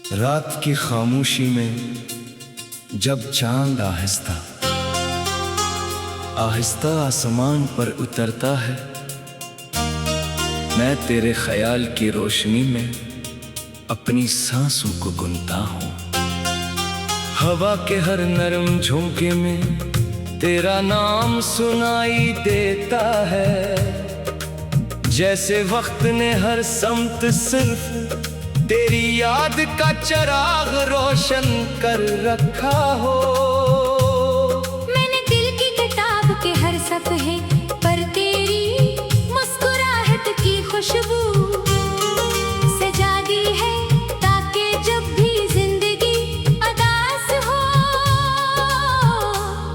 रात की खामोशी में जब चांद आहिस्ता आहिस्ता आसमान पर उतरता है, मैं तेरे ख्याल की रोशनी में अपनी सांसों को गुनता हूँ। हवा के हर नरम झोंके में तेरा नाम सुनाई देता है, जैसे वक्त ने हर समत सिर्फ तेरी याद का चिराग रोशन कर रखा हो। मैंने दिल की किताब के हर सफ़े पर तेरी मुस्कुराहट की खुशबू सजा दी है, ताकि जब भी जिंदगी अदास हो,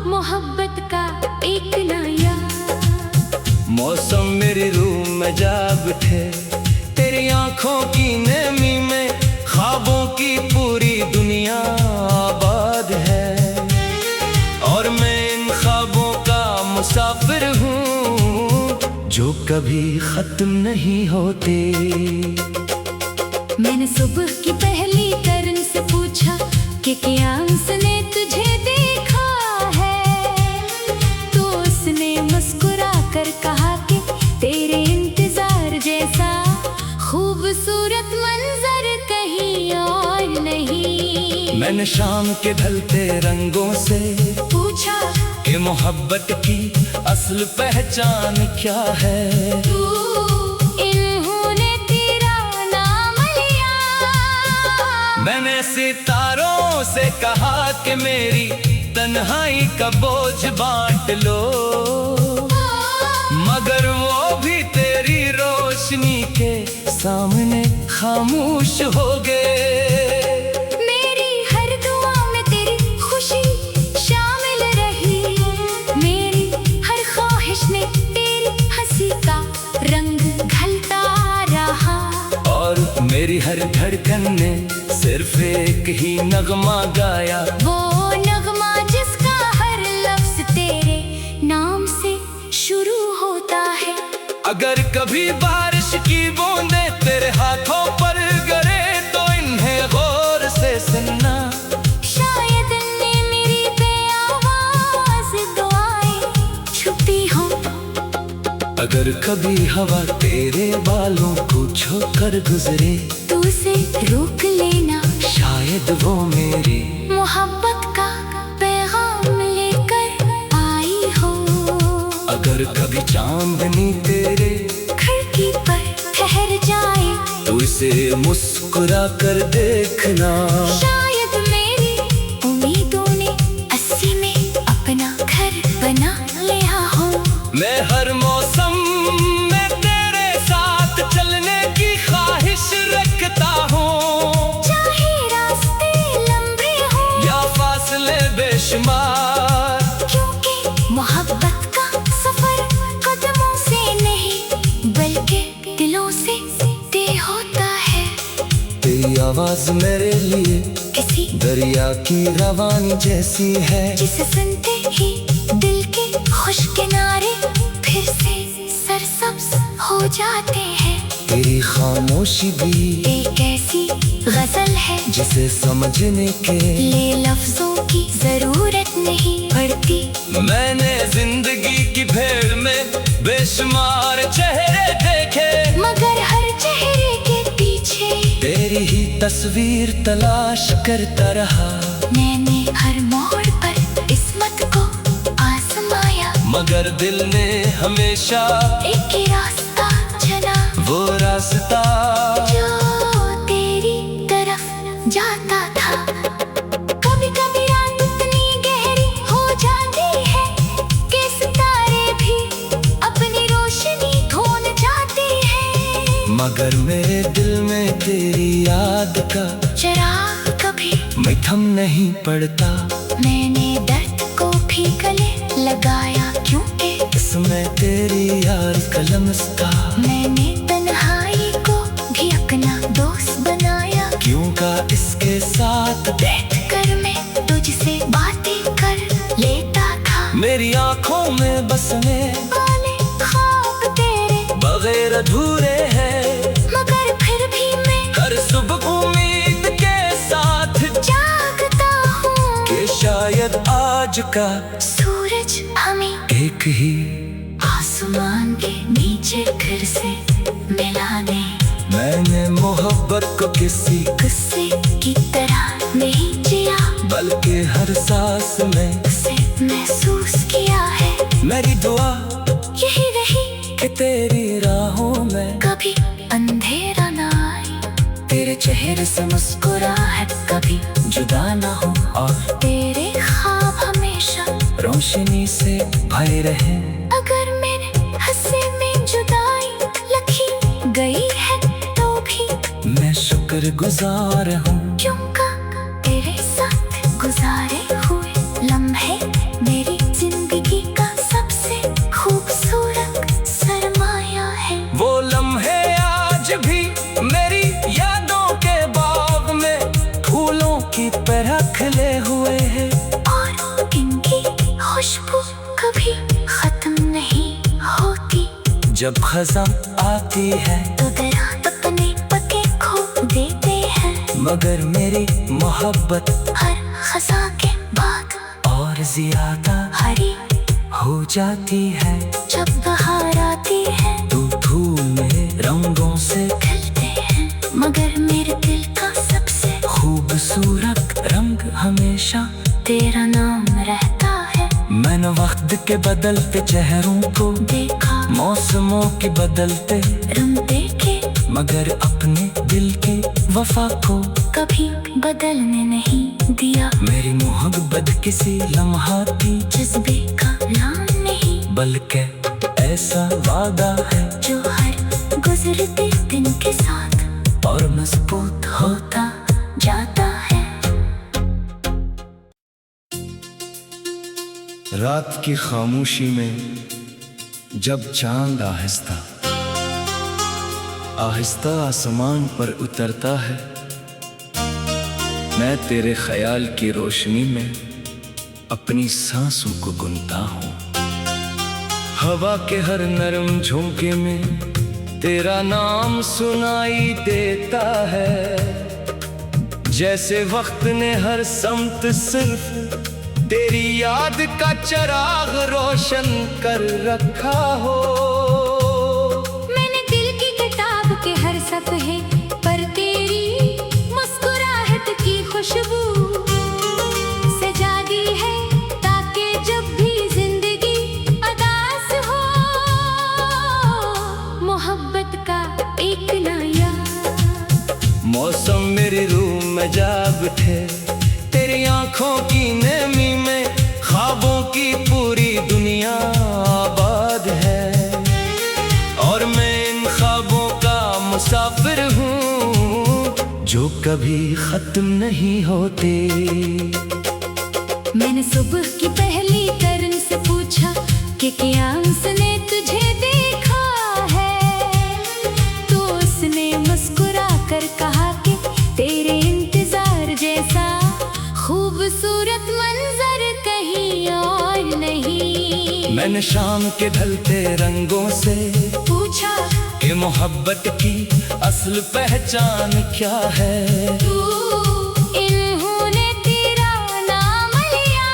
मोहब्बत का एक नया मौसम मेरी रूह में जाग उठे, तेरी आंखों की नमी में ख्वाबों की पूरी दुनिया आबाद है, और मैं इन ख्वाबों का मुसाफिर हूँ जो कभी खत्म नहीं होते। मैंने सुबह की पहली किरण से पूछा कि क्या उसने तुझे देखा है, तो उसने मुस्कुरा कर कहा कि तेरे इंतजार जैसा खूबसूरत मंजर कहीं और नहीं। मैंने शाम के ढलते रंगों से पूछा कि मोहब्बत की असल पहचान क्या है, तू इन्होंने तेरा नाम लिया। मैंने सितारों से कहा कि मेरी तन्हाई का बोझ बांट लो, मगर वो भी तेरी रोशनी के सामने खामोश हो गए। मेरी हर दुआ में तेरी खुशी शामिल रही, मेरी हर ख्वाहिश ने तेरी हंसी का रंग घलता रहा, और मेरी हर धड़कन ने सिर्फ एक ही नगमा गाया, वो नगमा जिसका हर लफ्ज तेरे नाम से शुरू होता है। अगर कभी बारिश की बूंदें तेरे हाथों पर गिरे तो इन्हें गौर से सुनना, शायद ने मेरी बेआवाज़ दुआएं छुपी हो। अगर कभी हवा तेरे बालों को छोकर गुजरे तू उसे रोक लेना, शायद वो मेरी मोहब्बत का पैगाम लेकर आई हो। अगर कभी चांदनी तेरे खिड़की पर ठहर जाए तो इसे मुस्कुरा कर देखना, शायद मेरी उम्मीदों ने अस्सी में अपना घर बना लिया हो। मैं हर मौसम में तेरे साथ चलने की ख्वाहिश रखता हूँ, चाहे रास्ते लंबे हो या फासले बेशुमार, क्योंकि मोहब्बत का सफर कदमों से नहीं बल्कि दिलों से तय होता है। तेरी आवाज मेरे लिए किसी दरिया की रवानी जैसी है, जिसे सुनते ही दिल के खुश किनारे फिर से सरसब्ज हो जाते हैं। तेरी खामोशी भी एक ऐसी गजल है जिसे समझने के ले लफ्जों की जरूरत नहीं पड़ती। मैंने जिंदगी की भीड़ में बेशुमार चेहरे देखे, मगर हर चेहरे के पीछे तेरी ही तस्वीर तलाश करता रहा। मैंने हर मोड़ पर इस्मत को आजमाया, मगर दिल ने हमेशा एक ही रास्ता चुना, वो रास्ता जो तेरी तरफ जाता था। कभी कभी रात इतनी गहरी हो जाती है कि सितारे भी अपनी रोशनी ढूंढ जाते हैं, मगर मेरे दिल में तेरी याद का चिराग कभी मिथम नहीं पड़ता। मैंने दर्द को भी गले लगाया, क्योंकि इसमें तेरी यार कलम था। मैंने तन्हाई को भी अपना दोस्त बनाया, क्यों का इसके साथ बैठ कर मैं तुझसे बातें कर लेता था। मेरी आंखों में बसने वाले ख्वाब तेरे बगैर अधूरे हैं, मगर फिर भी मैं हर सुबह उम्मीद के आज का सूरज हमें एक ही आसमान के नीचे फिर से मिला दे। मैंने मोहब्बत को किसी गुस्से की तरह नहीं जिया, बल्कि हर सांस में उसे महसूस किया है। मेरी दुआ यही रही कि तेरी राहों में कभी अंधेरा ना आए, तेरे चेहरे से मुस्कुराहट कभी जुदा ना हो, और तेरे ख्वाब हमेशा रोशनी से भरे रहे। अगर मेरे हंसे में जुदाई लिखी गई है तो भी मैं शुक्रगुजार हूँ, क्योंकि तेरे साथ गुजारे हुए लम्हे मेरी जिंदगी का सबसे खूबसूरत सरमाया है। वो लम्हे आज भी मेरी यादों के बाग में फूलों की तरह खिले हुए हैं, और इनकी खुशबू कभी खत्म नहीं होती। जब खज़ां आती है तो दरात अपने पत्ते खो देते हैं, मगर मेरी मोहब्बत हर खज़ां के बाद और ज्यादा हरी हो जाती है। जब बहार आती है तू धूल में रंगों से खिलते हैं, मगर मेरे दिल का सबसे खूबसूरत रंग हमेशा तेरा नाम रहता है। मैंने वक्त के बदलते चेहरों को देखा मौसमों के बदलते रंग देखे, मगर अपने दिल की वफा को कभी बदलने नहीं दिया। मेरी मोहब्बत किसी लम्हा की जज्बे का नाम नहीं, बल्कि ऐसा वादा है जो हर गुजरते दिन के साथ और मजबूत होता जाता है। रात की खामोशी में जब चांद आहिस्ता आहिस्ता आसमान पर उतरता है, मैं तेरे ख्याल की रोशनी में अपनी सांसों को गुनता हूँ। हवा के हर नरम झोंके में तेरा नाम सुनाई देता है, जैसे वक्त ने हर समत सिर्फ तेरी याद का चिराग रोशन कर रखा हो। मैंने दिल की किताब के हर सफ़े पर तेरी मुस्कुराहट की खुशबू सजा दी है, ताकि जब भी जिंदगी अदास हो मोहब्बत का एक नया मौसम मेरी रूह में जाग उठे, तेरी आंखों की नमी में ख्वाबों की पूरी दुनिया आबाद है, और मैं इन ख्वाबों का मुसाफिर हूँ जो कभी खत्म नहीं होते। मैंने सुबह की पहली किरण से पूछा कि क्या उसने तुझे देखा है, तो उसने मुस्कुरा कर कहा कि तेरे इंतजार जैसा खूबसूरत मंजर कहीं और नहीं। मैंने शाम के ढलते रंगों से पूछा कि मोहब्बत की असल पहचान क्या है, तू इन्होंने तेरा नाम लिया।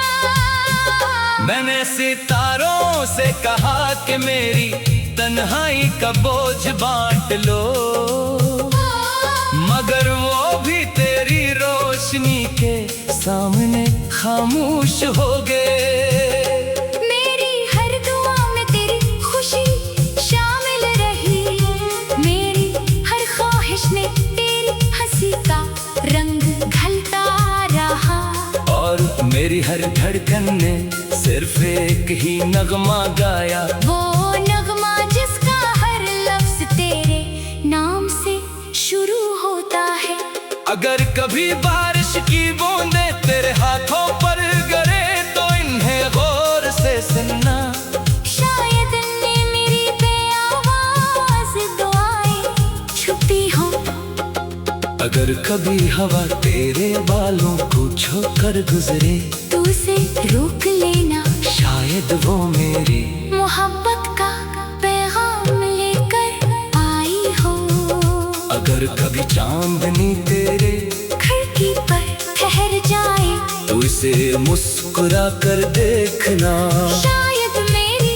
मैंने सितारों से कहा कि मेरी तन्हाई का बोझ बांट लो, मगर वो भी तेरी रोशनी के सामने खामोश हो गए। मेरी हर दुआ में तेरी खुशी शामिल रही, मेरी हर ख्वाहिश ने तेरी हंसी का रंग घलता रहा, और मेरी हर धड़कन ने सिर्फ एक ही नगमा गाया, वो नगमा जिसका हर लफ्ज तेरे नाम से शुरू होता है। अगर कभी बारिश की बूंदें तेरे हाथों पर गिरे तो इन्हें गौर से सुनना, शायद इनमें मेरी बेआवाज़ दुआएं छुपी हों। अगर कभी हवा तेरे बालों को छूकर गुजरे तू उसे रोक लेना, शायद वो मेरी मोहब्बत का पैगाम लेकर आई हो। अगर कभी चांदनी तेरे खिड़की पर ठहर जाए तो तू इसे मुस्कुरा कर देखना। शायद मेरी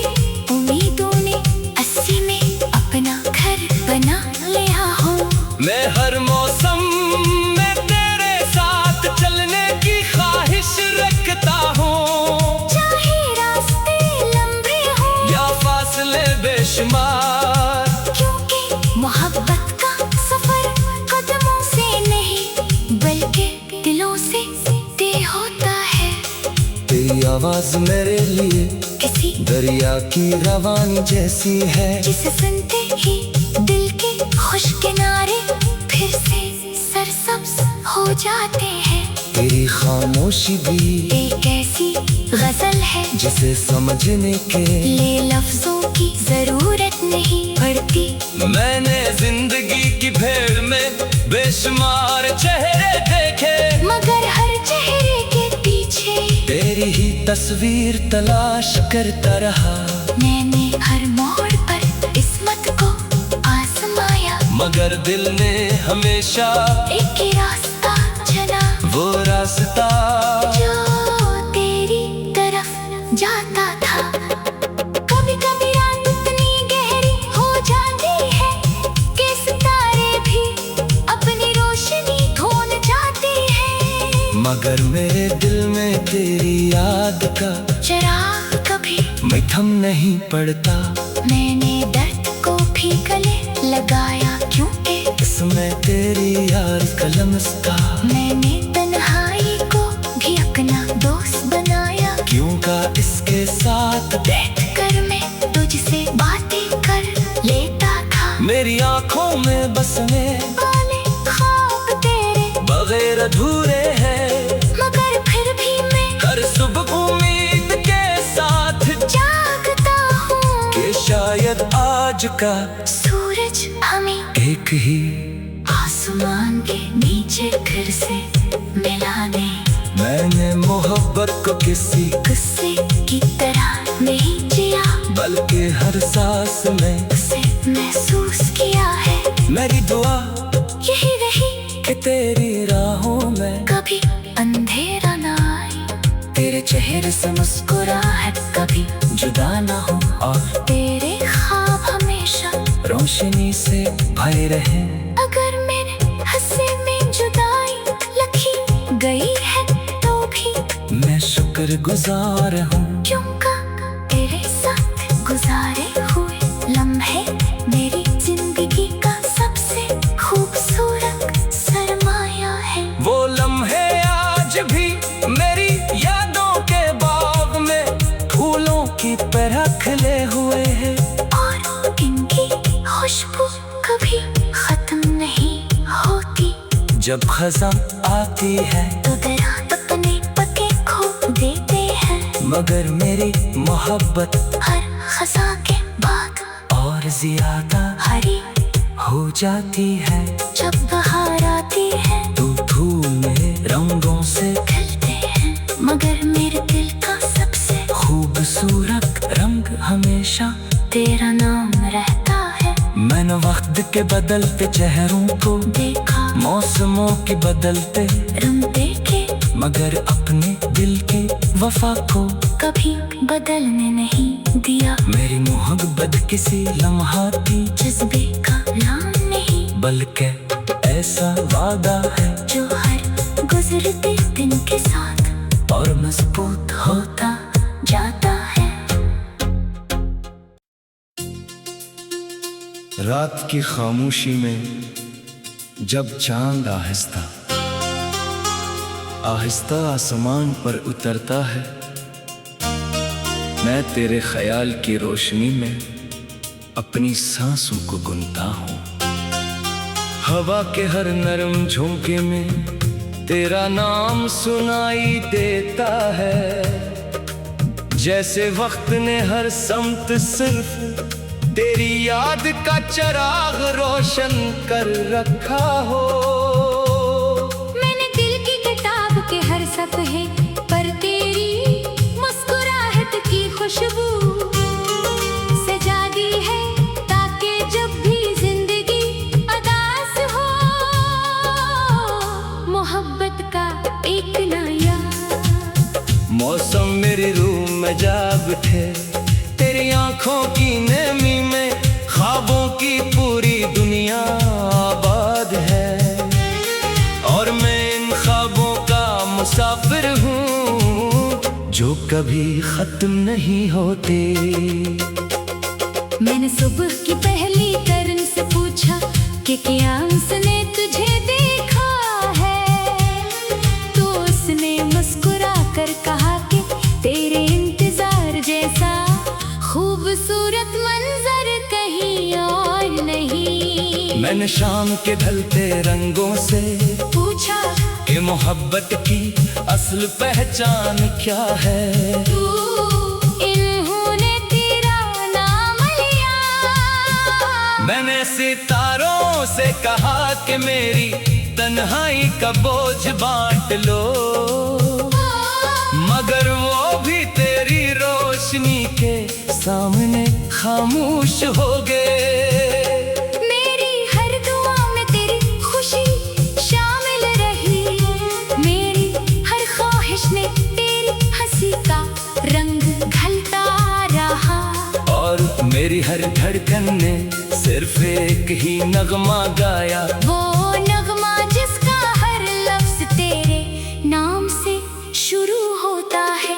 उम्मीदों ने 80 में अपना घर बना लिया हो। मैं हर मौसम में तेरे साथ चलने की ख्वाहिश रखता हूँ, चाहे रास्ते लंबे हो या फासले बेशुमार, क्योंकि मोहब्बत का सफर कदमों से नहीं बल्कि दिलों से तय होता है। तेरी आवाज मेरे लिए किसी दरिया की रवानी जैसी है, जिसे सुनते ही दिल के खुश किनारे फिर से सरसब्ज हो जाते हैं। तेरी खामोशी भी एक ऐसी गजल है जिसे समझने के लिए लफ्जों की जरूरत नहीं पड़ती। मैंने जिंदगी की भीड़ में बेशुमार चेहरे देखे, मगर हर चेहरे के पीछे तेरी ही तस्वीर तलाश करता रहा। मैंने हर मोड़ पर किस्मत को आजमाया, मगर दिल ने हमेशा एक ही रास्ता चुना, वो रास्ता जो तेरी तरफ जाता था। कभी कभी रात इतनी गहरी हो जाती है कि सितारे भी अपनी रोशनी खोन जाते हैं, मगर मेरे दिल में तेरी याद का चिराग कभी मिठम नहीं पड़ता। मैंने दर्द को भी गले लगाया, क्योंकि इसमें तेरी यार कलम था। मैंने तन्हाई को भी अपना दोस्त बनाया, क्यों का इसके साथ बैठ कर मैं तुझसे बातें कर लेता था। मेरी आंखों में बसने वाले ख्वाब तेरे बगैर अधूरे हैं, मगर फिर भी मैं हर सुबह उम्मीद के साथ जागता हूँ कि शायद आज का सूरज हमें एक ही आसमान के नीचे फिर से मिला दे। मैंने मोहब्बत को किसी गुस्से की तरह नहीं जिया, बल्कि हर सांस में उसे महसूस किया है। मेरी दुआ यही रही कि तेरी राहों में कभी अंधेरा ना आए, तेरे चेहरे से मुस्कुराहट कभी जुदा ना हो, और तेरे ख्वाब हमेशा रोशनी से भरे रहे। अगर मेरे हंसे में जुदाई लिखी गई है तो भी मैं शुक्रगुजार हूँ, क्योंकि तेरे साथ गुजारे हुए लम्हे मेरी जिंदगी का सबसे खूबसूरत सरमाया है। वो लम्हे आज भी मेरी यादों के बाग में फूलों की तरह खिले हुए हैं, और इनकी खुशबू कभी खत्म नहीं होती। जब खज़ां आती है तो दरात अपने पके खो देते हैं, मगर मेरी मोहब्बत हर खज़ां के बाद और ज्यादा हरी हो जाती है। जब बहार आती है तू धूल में रंगों से खिलते हैं, मगर मेरे दिल का सबसे खूबसूरत रंग हमेशा तेरा नाम रहता है। मैंने वक्त के बदलते चेहरों को देखा मौसमों के बदलते रंग देखे, मगर अपने दिल के वफा को कभी बदलने नहीं दिया। मेरी मोहब्बत किसी लम्हाती जज्बे का नाम नहीं, बल्कि ऐसा वादा है जो हर गुजरते दिन के साथ और मजबूत होता जाता है। रात की खामोशी में जब चांद आहिस्ता आहिस्ता आसमान पर उतरता है, मैं तेरे ख्याल की रोशनी में अपनी सांसों को गुनता हूँ। हवा के हर नरम झोंके में तेरा नाम सुनाई देता है, जैसे वक्त ने हर समत सिर्फ तेरी याद का चिराग रोशन कर रखा हो। मैंने दिल की किताब के हर सफ़े पर तेरी मुस्कुराहट की खुशबू सजा दी है, ताकि जब भी जिंदगी अदास हो मोहब्बत का एक नया मौसम मेरी रूह में जाग उठे, तेरी आंखों की नमी में ख्वाबों की पूरी दुनिया आबाद है। और मैं इन ख्वाबों का मुसाफिर हूँ जो कभी खत्म नहीं होते। मैंने सुबह की पहली किरण से पूछा कि क्या उसने तुझे देखा है, तो उसने मुस्कुरा कर कहा कि तेरे इंतजार जैसा खूबसूरत मंजर कहीं और नहीं। मैंने शाम के ढलते रंगों से पूछा कि मोहब्बत की असल पहचान क्या है। तू इन्होंने तेरा नाम लिया। मैंने सितारों से कहा कि मेरी तन्हाई का बोझ बांट लो, मगर वो भी तेरी रोशनी के सामने खामोश हो गए। मेरी हर दुआ में तेरी खुशी शामिल रही, मेरी हर ख्वाहिश में तेरी हंसी का रंग घलता रहा। और मेरी हर धड़कन ने सिर्फ एक ही नगमा गाया, वो नगमा जिसका हर लफ्ज तेरे नाम से शुरू होता है।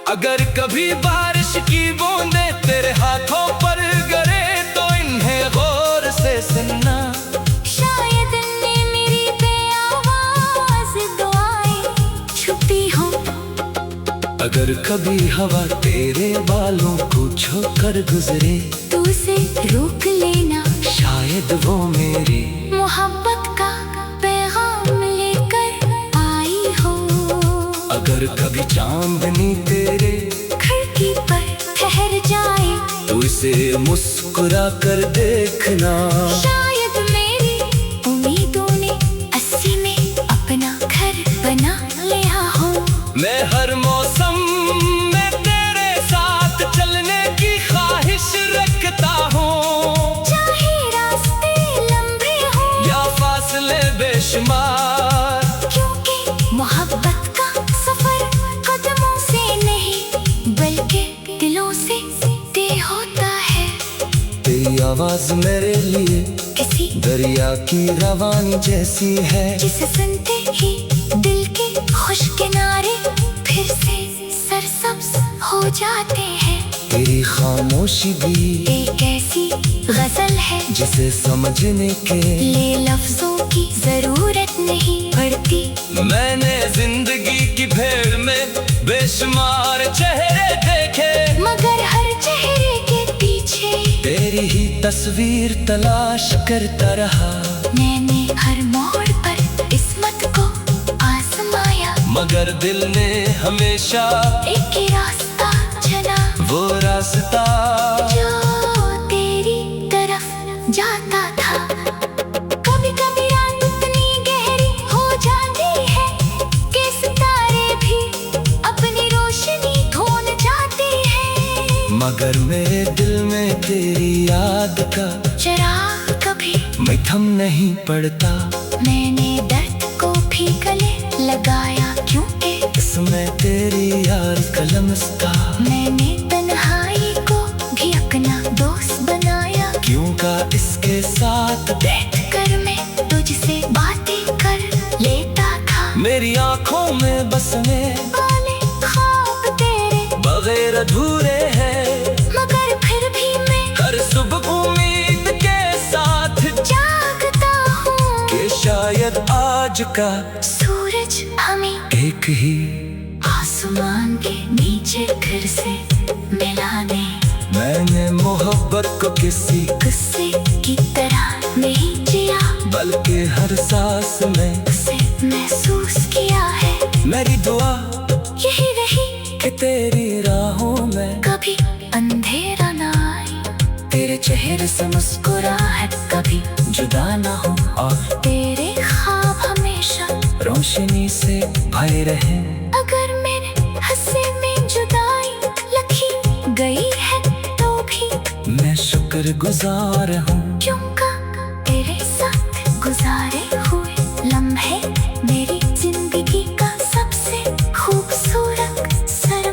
अगर कभी बारिश की बूंदें तेरे हाथों पर गिरे तो इन्हें गौर से सुनना। शायद इनमें मेरी बेआवाज दुआएं छुपी हों। अगर कभी हवा तेरे बालों को छूकर गुजरे तू उसे रोक लेना, शायद वो मेरी मोहब्बत का पैगाम लेकर आई हो। अगर कभी चांदनी तेरे खिड़की पर ठहर जाए तो इसे मुस्कुरा कर देखना। शायद मेरी उम्मीदों ने अस्सी में अपना घर बना लिया हो। मैं हर मौसम में तेरे साथ चलने की ख्वाहिश रखता हूँ, चाहे रास्ते लंबे हों या फासले बेशुमार। क्योंकि मोहब्बत का सफर कदमों से नहीं बल्कि दिलों से तय होता है। तेरी आवाज मेरे लिए किसी दरिया की रवानी जैसी है, जिसे सुनते ही दिल के खुश किनारे फिर से सरसब्ज हो जाते हैं। तेरी खामोशी भी एक ऐसी गजल है जिसे समझने के ले लफ्जों की जरूरत नहीं पड़ती। मैंने जिंदगी की भीड़ में बेशुमार चेहरे देखे, मगर हर चेहरे के पीछे तेरी ही तस्वीर तलाश करता रहा। मैंने हर मोड़ पर इस्मत को आजमाया, मगर दिल ने हमेशा एक ही रास्ता चुना, वो रास्ता जो तेरी तरफ जाता था। कभी कभी रात इतनी गहरी हो जाती है कि सितारे भी अपनी रोशनी ढूंढ जाते हैं। मगर मेरे दिल में तेरी याद का चिराग कभी मिथम नहीं पड़ता। मैंने दर्द को भी गले लगाया, क्योंकि इसमें तेरी यार कलम था। मैंने तन्हाई को भी अपना दोस्त बनाया, क्यों का इसके साथ बैठ कर मैं तुझसे बातें कर लेता था। मेरी आंखों में बसने वाले ख्वाब तेरे बगैर अधूरे हैं, मगर फिर भी मैं हर सुबह उम्मीद के साथ जागता हूँ कि शायद आज का सूरज हमें एक ही आसमान के नीचे फिर से मिला दे। मैंने मोहब्बत को किसी गुस्से की तरह नहीं जिया, बल्कि हर सांस में उसे महसूस किया है। मेरी दुआ यही रही कि तेरी राहों में कभी अंधेरा ना आए, तेरे चेहरे से मुस्कुराहट कभी जुदा ना हो, और तेरे ख्वाब हमेशा रोशनी से भरे रहे। अगर मेरे हंसे में जुदाई लिखी गई है तो भी मैं शुक्रगुजार हूँ, क्योंकि तेरे साथ गुजारे हुए लम्हे मेरी जिंदगी का सबसे खूबसूरत सर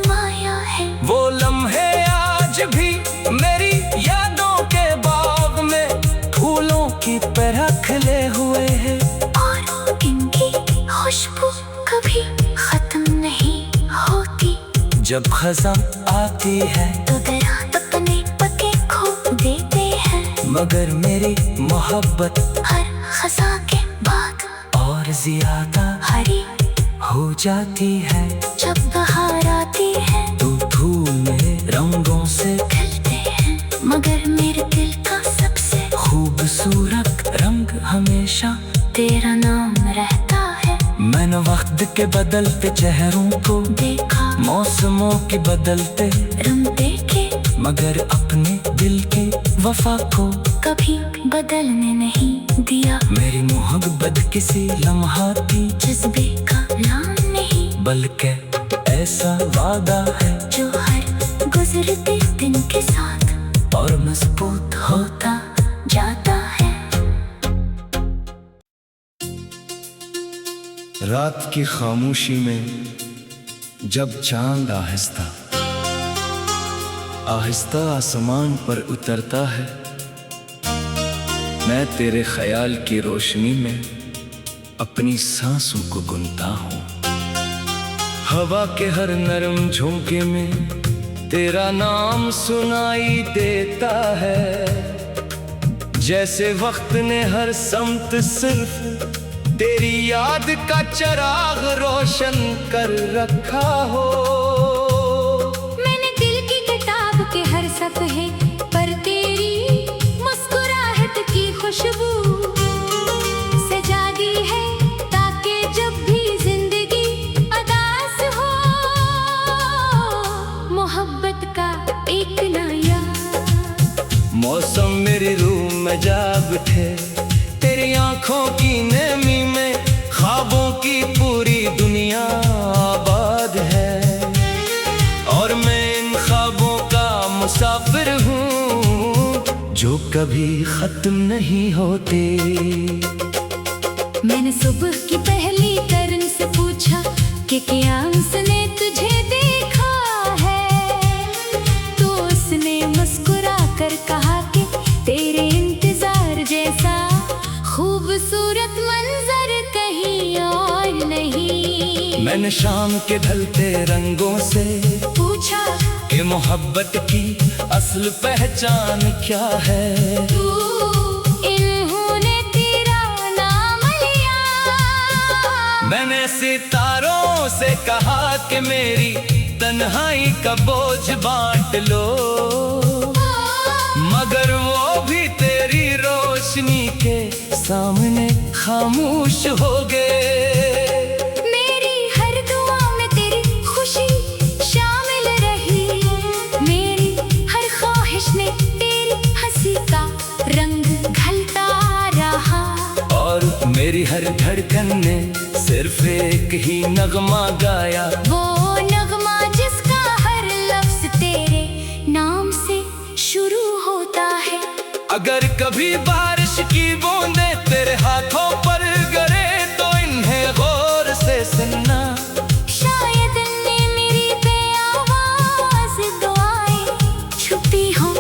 जब खज़ां आती है तो दरात अपने पके खो देते हैं, मगर मेरी मोहब्बत हर खज़ां के बाद और ज्यादा हरी हो जाती है। जब बहार आती है तो धूल में रंगों से खिलते हैं, मगर मेरे दिल का सबसे खूबसूरत रंग हमेशा तेरा नाम रहता है। मैंने वक्त के बदलते चेहरों को देखा मौसमों के बदलते रंग देखे, मगर अपने दिल के वफा को कभी बदलने नहीं दिया। मेरी मोहब्बत किसी लम्हाती जज्बे का नाम नहीं, बल्कि ऐसा वादा है जो हर गुजरते दिन के साथ और मजबूत होता जाता है। रात की खामोशी में जब चांद आहिस्ता आहिस्ता आसमान पर उतरता है, मैं तेरे ख्याल की रोशनी में अपनी सांसों को गुनता हूँ। हवा के हर नरम झोंके में तेरा नाम सुनाई देता है, जैसे वक्त ने हर समत सिर्फ तेरी याद का चिराग रोशन कर रखा हो। मैंने दिल की किताब के हर सफ़े पर तेरी मुस्कुराहट की खुशबू सजा दी है, ताकि जब भी जिंदगी अदास हो, मोहब्बत का एक नया मौसम मेरी रूह में जाग उठे, तेरी आंखों की नमी में ख्वाबों की पूरी दुनिया आबाद है, और मैं इन ख्वाबों का मुसाफिर हूँ जो कभी खत्म नहीं होते। मैंने सुबह की पहली किरण से पूछा कि क्या उसने तुझे देखा है, तो उसने मुस्कुरा कर कहा कि तेरे इंतजार जैसा खूबसूरत मंजर कहीं और नहीं। मैंने शाम के ढलते रंगों से पूछा कि मोहब्बत की असल पहचान क्या है, तू इन्होंने तेरा नाम लिया। मैंने सितारों से कहा कि मेरी तन्हाई का बोझ बांट लो, मगर वो भी तेरी रोशनी के सामने खामोश हो गए। मेरी हर दुआ में तेरी खुशी शामिल रही, मेरी हर ख्वाहिश ने तेरी हंसी का रंग घलता रहा, और मेरी हर धड़कन ने सिर्फ एक ही नगमा गाया, वो नगमा जिसका हर लफ्ज तेरे नाम से शुरू होता है। अगर कभी बारिश की बूंदें तेरे हाथों पर गिरे तो इन्हें गौर से सुनना, शायद ने मेरी बेआवाज़ दुआएं छुपी हो।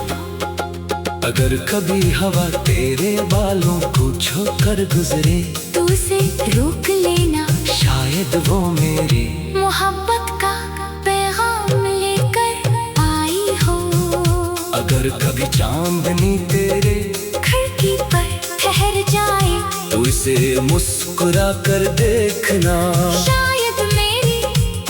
अगर कभी हवा तेरे बालों को छूकर गुजरे तू उसे रोक लेना, शायद वो मेरी मोहब्बत का पैगाम लेकर आई हो। अगर कभी चांदनी तेरे खिड़की पर ठहर जाए तो इसे मुस्कुरा कर देखना, शायद मेरी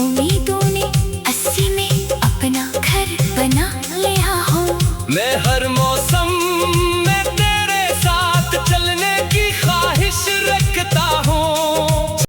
उम्मीदों ने अस्सी में अपना घर बना लिया हो। मैं हर मौसम